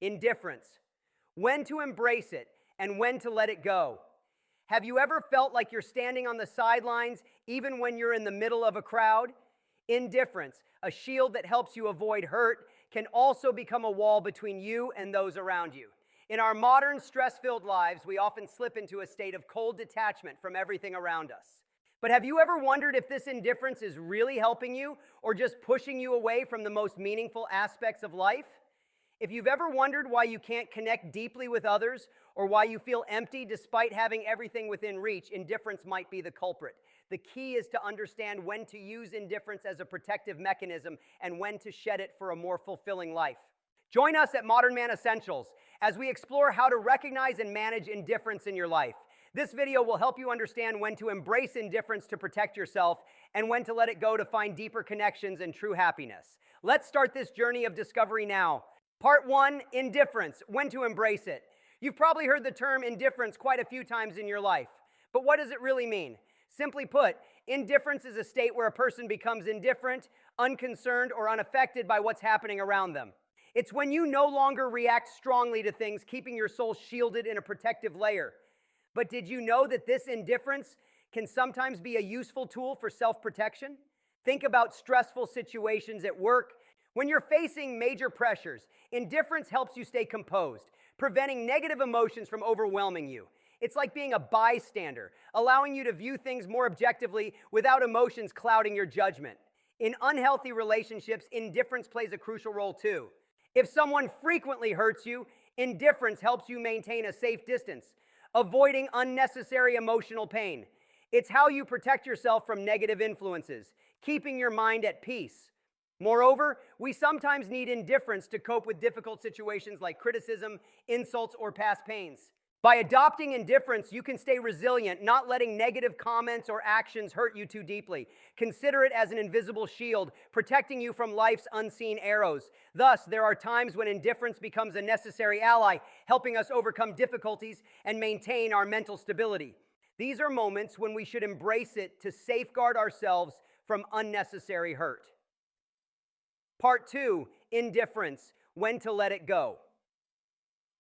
Indifference. When to embrace it and when to let it go. Have you ever felt like you're standing on the sidelines even when you're in the middle of a crowd? Indifference, a shield that helps you avoid hurt, can also become a wall between you and those around you. In our modern, stress-filled lives, we often slip into a state of cold detachment from everything around us. But have you ever wondered if this indifference is really helping you or just pushing you away from the most meaningful aspects of life? If you've ever wondered why you can't connect deeply with others or why you feel empty despite having everything within reach, indifference might be the culprit. The key is to understand when to use indifference as a protective mechanism and when to shed it for a more fulfilling life. Join us at Modern Man Essentials as we explore how to recognize and manage indifference in your life. This video will help you understand when to embrace indifference to protect yourself and when to let it go to find deeper connections and true happiness. Let's start this journey of discovery now. Part 1, indifference, when to embrace it. You've probably heard the term indifference quite a few times in your life, but what does it really mean? Simply put, indifference is a state where a person becomes indifferent, unconcerned, or unaffected by what's happening around them. It's when you no longer react strongly to things, keeping your soul shielded in a protective layer. But did you know that this indifference can sometimes be a useful tool for self-protection? Think about stressful situations at work. When you're facing major pressures, indifference helps you stay composed, preventing negative emotions from overwhelming you. It's like being a bystander, allowing you to view things more objectively without emotions clouding your judgment. In unhealthy relationships, indifference plays a crucial role too. If someone frequently hurts you, indifference helps you maintain a safe distance, avoiding unnecessary emotional pain. It's how you protect yourself from negative influences, keeping your mind at peace. Moreover, we sometimes need indifference to cope with difficult situations like criticism, insults, or past pains. By adopting indifference, you can stay resilient, not letting negative comments or actions hurt you too deeply. Consider it as an invisible shield, protecting you from life's unseen arrows. Thus, there are times when indifference becomes a necessary ally, helping us overcome difficulties and maintain our mental stability. These are moments when we should embrace it to safeguard ourselves from unnecessary hurt. Part 2, indifference, when to let it go.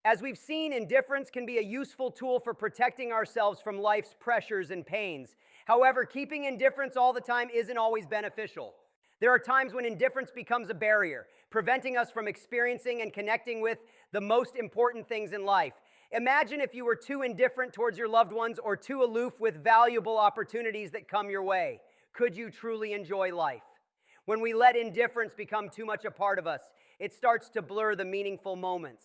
As we've seen, indifference can be a useful tool for protecting ourselves from life's pressures and pains. However, keeping indifference all the time isn't always beneficial. There are times when indifference becomes a barrier, preventing us from experiencing and connecting with the most important things in life. Imagine if you were too indifferent towards your loved ones or too aloof with valuable opportunities that come your way. Could you truly enjoy life? When we let indifference become too much a part of us, it starts to blur the meaningful moments.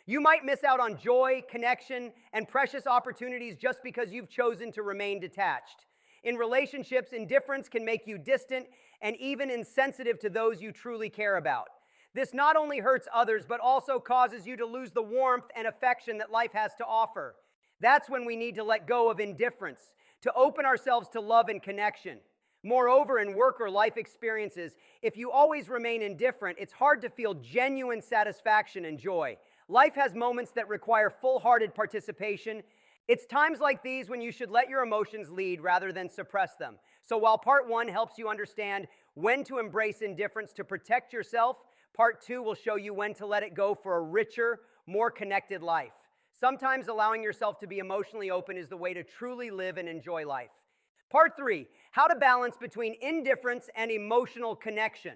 You might miss out on joy, connection, and precious opportunities just because you've chosen to remain detached. In relationships, indifference can make you distant and even insensitive to those you truly care about. This not only hurts others, but also causes you to lose the warmth and affection that life has to offer. That's when we need to let go of indifference, to open ourselves to love and connection. Moreover, in work or life experiences, if you always remain indifferent, it's hard to feel genuine satisfaction and joy. Life has moments that require full-hearted participation. It's times like these when you should let your emotions lead rather than suppress them. So while Part 1 helps you understand when to embrace indifference to protect yourself, Part 2 will show you when to let it go for a richer, more connected life. Sometimes allowing yourself to be emotionally open is the way to truly live and enjoy life. Part 3, how to balance between indifference and emotional connection.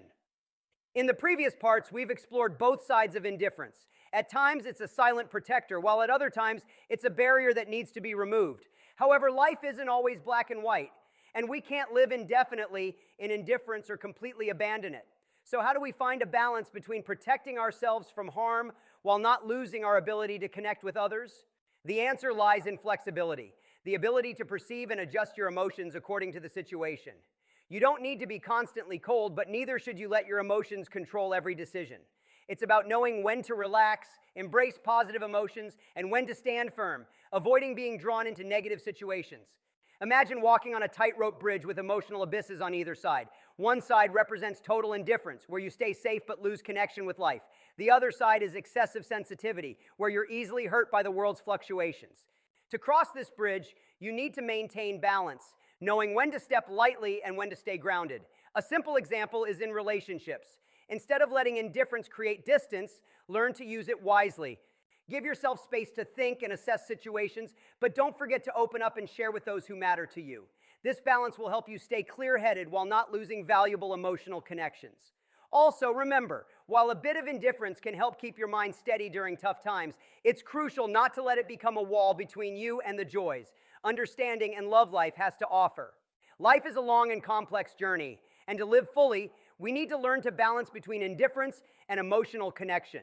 In the previous parts, we've explored both sides of indifference. At times, it's a silent protector, while at other times, it's a barrier that needs to be removed. However, life isn't always black and white, and we can't live indefinitely in indifference or completely abandon it. So how do we find a balance between protecting ourselves from harm while not losing our ability to connect with others? The answer lies in flexibility, the ability to perceive and adjust your emotions according to the situation. You don't need to be constantly cold, but neither should you let your emotions control every decision. It's about knowing when to relax, embrace positive emotions, and when to stand firm, avoiding being drawn into negative situations. Imagine walking on a tightrope bridge with emotional abysses on either side. One side represents total indifference, where you stay safe but lose connection with life. The other side is excessive sensitivity, where you're easily hurt by the world's fluctuations. To cross this bridge, you need to maintain balance, knowing when to step lightly and when to stay grounded. A simple example is in relationships. Instead of letting indifference create distance, Learn to use it wisely. Give yourself space to think and assess situations, but don't forget to open up and share with those who matter to you. This balance will help you stay clear-headed while not losing valuable emotional connections. Also, remember, while a bit of indifference can help keep your mind steady during tough times, it's crucial not to let it become a wall between you and the joys, understanding, and love life has to offer. Life is a long and complex journey, and to live fully, we need to learn to balance between indifference and emotional connection.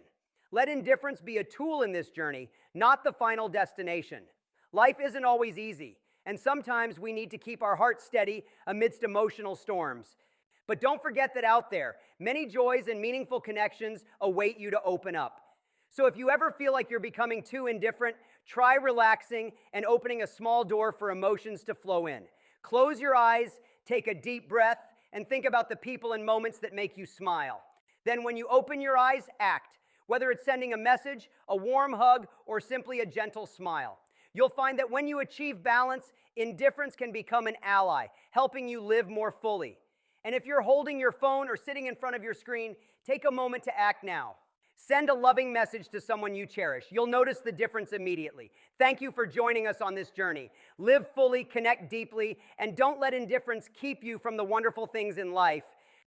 Let indifference be a tool in this journey, not the final destination. Life isn't always easy, and sometimes we need to keep our hearts steady amidst emotional storms. But don't forget that out there, many joys and meaningful connections await you to open up. So if you ever feel like you're becoming too indifferent, try relaxing and opening a small door for emotions to flow in. Close your eyes, take a deep breath, and think about the people and moments that make you smile. Then when you open your eyes, act. Whether it's sending a message, a warm hug, or simply a gentle smile. You'll find that when you achieve balance, indifference can become an ally, helping you live more fully. And if you're holding your phone or sitting in front of your screen, take a moment to act now. Send a loving message to someone you cherish. You'll notice the difference immediately. Thank you for joining us on this journey. Live fully, connect deeply, and don't let indifference keep you from the wonderful things in life